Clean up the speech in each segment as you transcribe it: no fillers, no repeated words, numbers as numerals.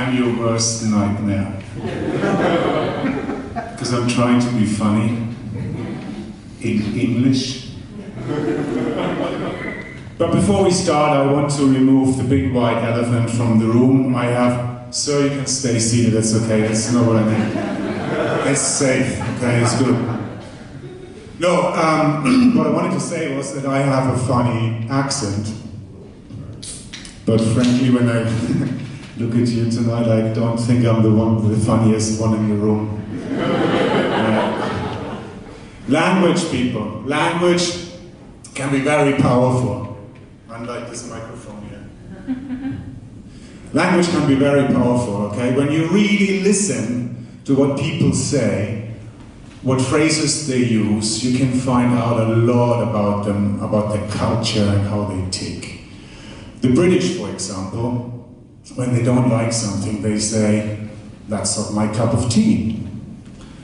I'm your worst nightmare. Because I'm trying to be funny in English. But before we start, I want to remove the big white elephant from the room. I have, sir, you can stay seated, that's okay, that's not what I mean. It's safe, okay, it's good. No, what I wanted to say was that I have a funny accent. But frankly, when I look at you tonight, I don't think I'm the funniest one in the room. Language, people. Language can be very powerful. Unlike this microphone here. Language can be very powerful, okay? When you really listen to what people say, what phrases they use, you can find out a lot about them, about their culture and how they tick. The British, for example, when they don't like something, they say, that's not my cup of tea.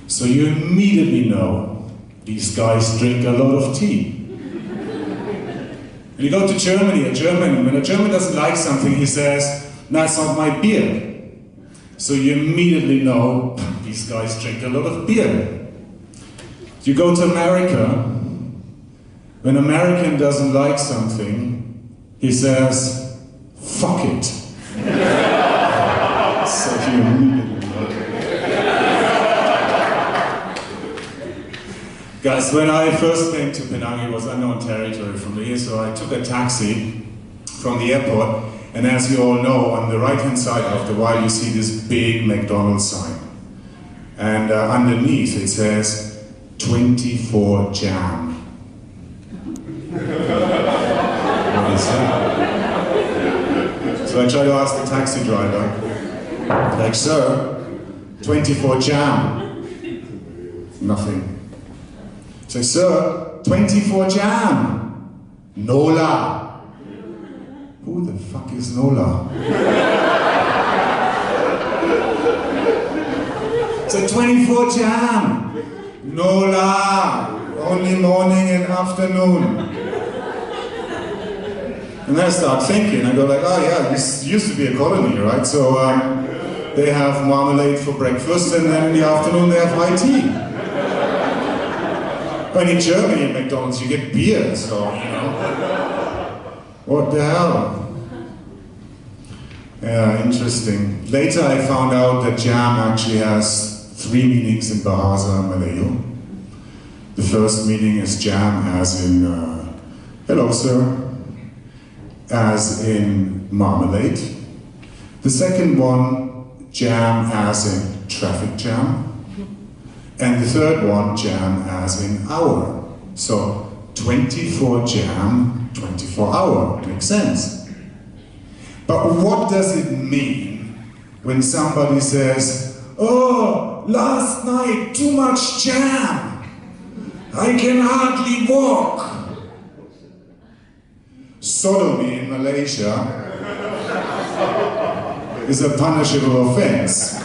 So you immediately know these guys drink a lot of tea. When you go to Germany, when a German doesn't like something, he says, that's not my beer. So you immediately know these guys drink a lot of beer. You go to America, when an American doesn't like something, he says, fuck it. So you immediately know. Guys, when I first came to Penang, it was unknown territory from here, so I took a taxi from the airport, and as you all know, on the right-hand side, after a while, you see this big McDonald's sign. And underneath it says, 24 jam. What is that? So I tried to ask the taxi driver, like, sir, 24 jam. Nothing. So, sir, 24 jam. Nola. Who the fuck is Nola? So 24 jam. Nola. Only morning and afternoon. And then I start thinking, I go like, oh yeah, this used to be a colony, right? So they have marmalade for breakfast, and then in the afternoon they have high tea. But in Germany at McDonald's you get beer, so, you know. What the hell? Yeah, interesting. Later I found out that jam actually has 3 meanings in Bahasa Malayu. The first meaning is jam as in, hello sir, as in marmalade. The second one, jam as in traffic jam. And the third one, jam as in hour. So 24 jam, 24 hour, makes sense. But what does it mean when somebody says, oh, last night too much jam, I can hardly walk. Sodomy in Malaysia is a punishable offense.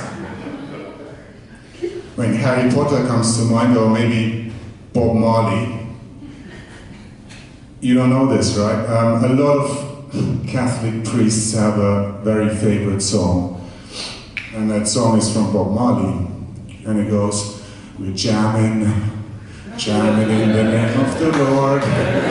When Harry Potter comes to mind, or maybe Bob Marley, you don't know this, right? A lot of Catholic priests have a very favorite song, and that song is from Bob Marley, and it goes, we're jamming in the name of the Lord, jamming.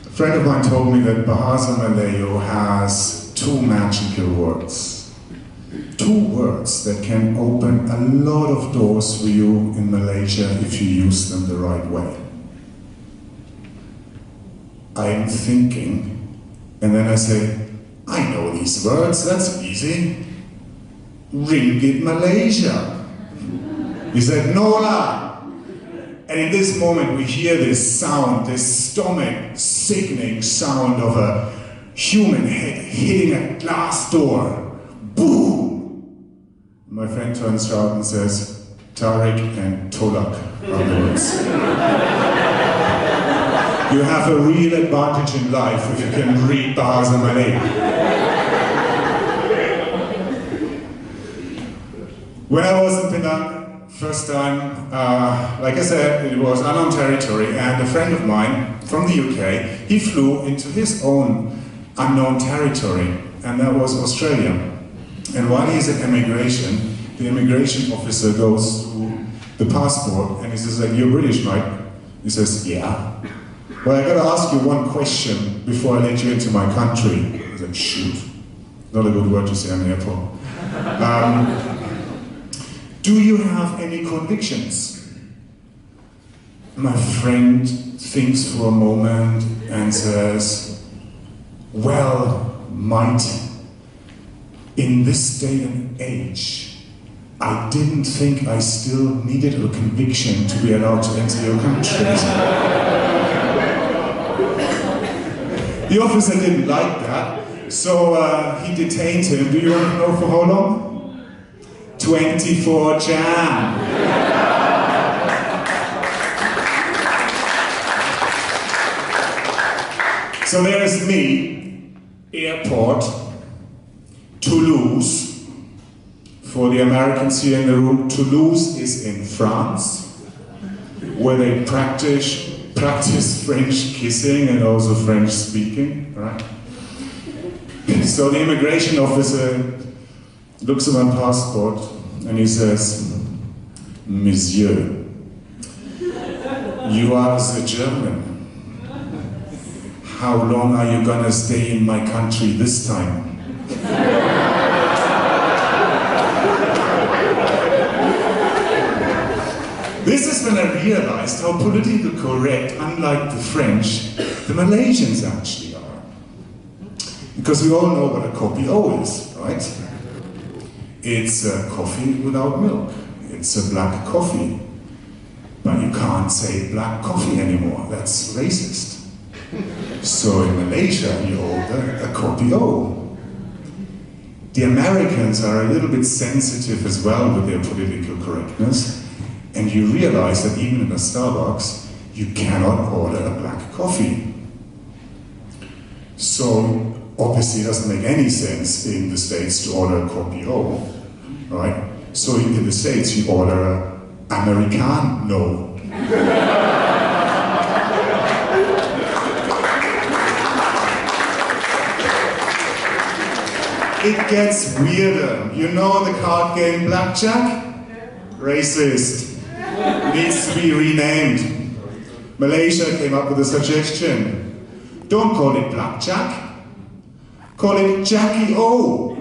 A friend of mine told me that Bahasa Malayu has 2 magical words. 2 words that can open a lot of doors for you in Malaysia if you use them the right way. I am thinking, and then I say, I know these words, that's easy. Ringgit Malaysia. He said, Nola. And in this moment we hear this sound, this stomach sickening sound of a human head hitting a glass door. Boom! My friend turns around and says, Tariq and Tolak are the words. You have a real advantage in life if you can read Bahasa Malay. When I was in Penang, First time, like I said, it was unknown territory, and a friend of mine from the UK, he flew into his own unknown territory, and that was Australia. And while he's at immigration, the immigration officer goes through the passport, and he says, like, "You're British, right?" He says, "Yeah." "Well, I gotta ask you one question before I let you into my country." I said, "Shoot." Not a good word to say on the airport. "Do you have any convictions?" My friend thinks for a moment and says, "Well, mate, in this day and age, I didn't think I still needed a conviction to be allowed to enter your country." The officer didn't like that, so he detained him. Do you want to know for how long? 24 jam. So there's me, airport, Toulouse. For the Americans here in the room, Toulouse is in France, where they practice French kissing and also French speaking, right? So the immigration officer looks at my passport and he says, "Monsieur, you are the German. How long are you gonna stay in my country this time?" This is when I realized how politically correct, unlike the French, the Malaysians actually are. Because we all know what a kopi O is, right? It's a coffee without milk. It's a black coffee. But you can't say black coffee anymore, that's racist. So in Malaysia, you order a kopi O. The Americans are a little bit sensitive as well with their political correctness. And you realize that even in a Starbucks, you cannot order a black coffee. So obviously it doesn't make any sense in the States to order a kopi O, right? So in the States you order an Americano. It gets weirder. You know the card game blackjack? Racist. Needs to be renamed. Malaysia came up with a suggestion. Don't call it blackjack, call it Jackie O.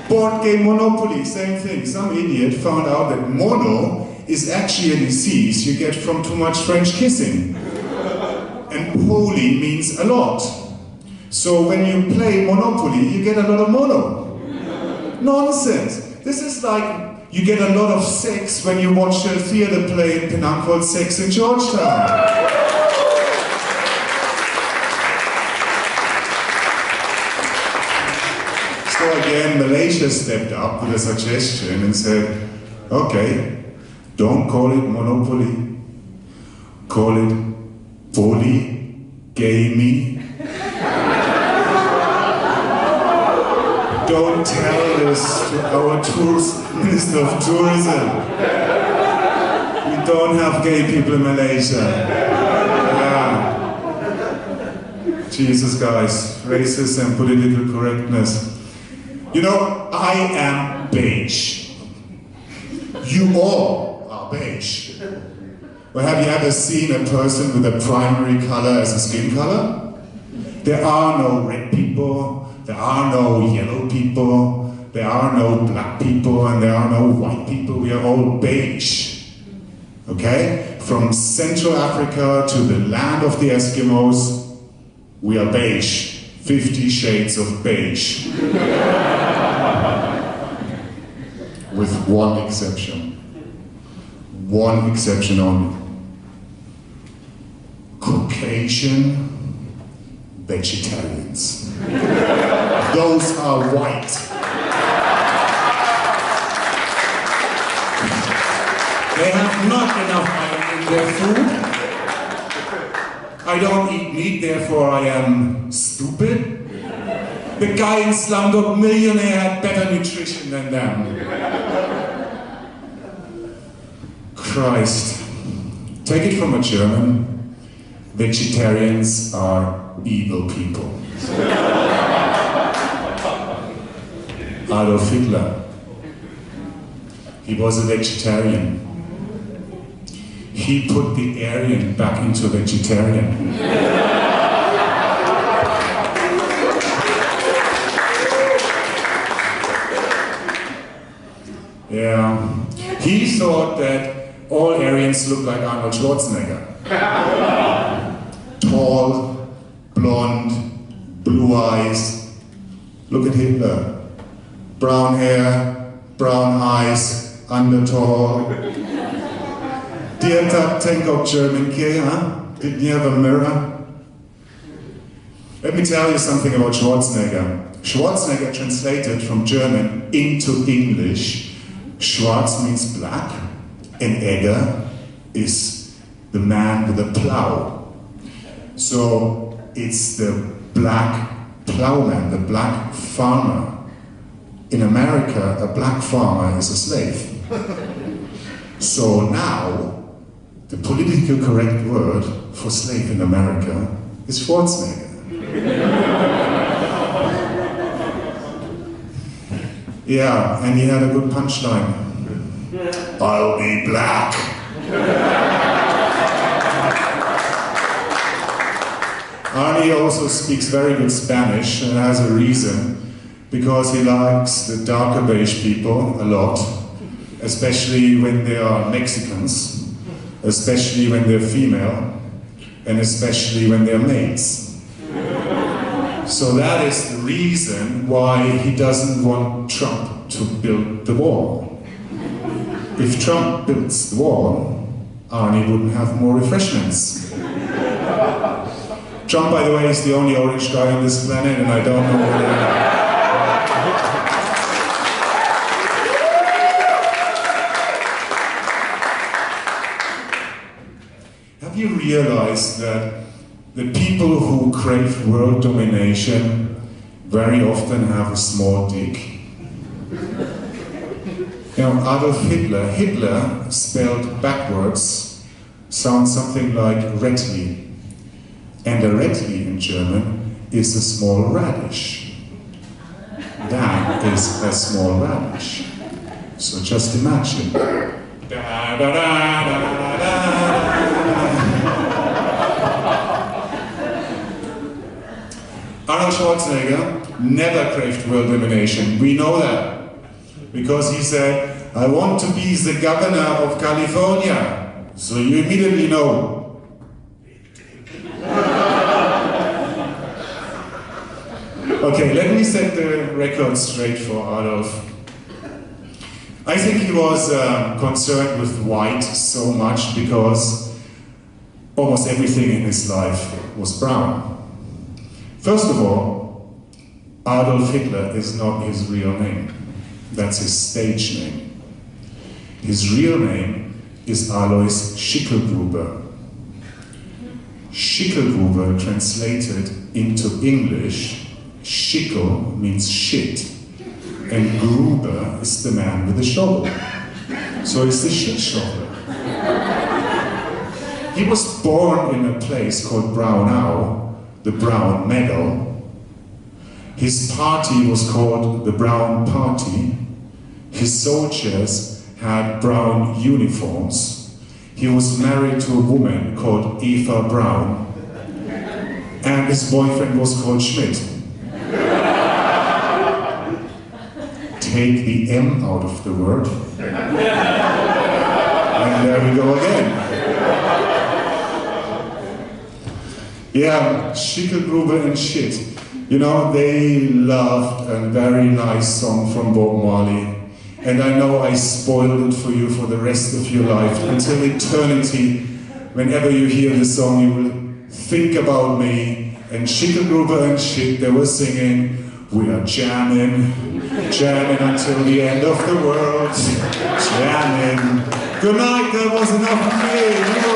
Board game Monopoly, same thing. Some idiot found out that mono is actually a disease you get from too much French kissing. And poly means a lot. So when you play Monopoly, you get a lot of mono. Nonsense. This is like you get a lot of sex when you watch a theater play in Penang called Sex in Georgetown. So again, Malaysia stepped up with a suggestion and said, okay, don't call it Monopoly, call it polygamy. Don't tell this to our Minister of Tourism. We don't have gay people in Malaysia. Yeah. Jesus, guys, racism and political correctness. You know, I am beige. You all are beige. Well, have you ever seen a person with a primary color as a skin color? There are no red people. There are no yellow people, there are no black people, and there are no white people. We are all beige. Okay? From Central Africa to the land of the Eskimos, we are beige. 50 shades of beige. With one exception. One exception only. Caucasian vegetarians. Those are white. They have not enough iron in their food. I don't eat meat, therefore I am stupid. The guy in Slumdog Millionaire had better nutrition than them. Christ. Take it from a German, vegetarians are evil people. Adolf Hitler, he was a vegetarian. He put the Aryan back into vegetarian. Yeah, he thought that all Aryans look like Arnold Schwarzenegger. Tall, blonde, blue eyes. Look at Hitler. Brown hair, brown eyes, under tall. Dear tank of German K, huh? Didn't you have a mirror? Let me tell you something about Schwarzenegger. Schwarzenegger translated from German into English. Schwarz means black, and Egger is the man with a plow. So it's the black plowman, the black farmer. In America, a black farmer is a slave. So now, the politically correct word for slave in America is Schwarzenegger. Yeah, and he had a good punchline. I'll be black. Arnie also speaks very good Spanish and has a reason, because he likes the darker beige people a lot, especially when they are Mexicans, especially when they're female, and especially when they're maids. So that is the reason why he doesn't want Trump to build the wall. If Trump builds the wall, Arnie wouldn't have more refreshments. Trump, by the way, is the only orange guy on this planet, and I don't know whether... Have you realized that the people who crave world domination very often have a small dick? You know, Adolf Hitler, Hitler spelled backwards sounds something like Retli. And a Retli in German is a small radish. That is a small radish. So just imagine. Da, da, da, da, da, da. Arnold Schwarzenegger never craved world domination. We know that. Because he said, I want to be the governor of California. So you immediately know. Okay, let me set the record straight for Adolf. I think he was concerned with white so much because almost everything in his life was brown. First of all, Adolf Hitler is not his real name. That's his stage name. His real name is Alois Schicklgruber. Schicklgruber translated into English, Schickel means shit, and Gruber is the man with the shovel. So he's the shit shoveler. He was born in a place called Braunau, the Brown Meadow. His party was called the Brown Party. His soldiers had brown uniforms. He was married to a woman called Eva Braun, and his boyfriend was called Schmidt. Take the M out of the word, and there we go again. Yeah, Schicklgruber and shit. You know, they loved a very nice song from Bob Marley. And I know I spoiled it for you for the rest of your life. Until eternity, whenever you hear the song, you will think about me. And Schicklgruber and shit, they were singing, we are jamming, jamming until the end of the world, jamming. Good night, that was enough for me.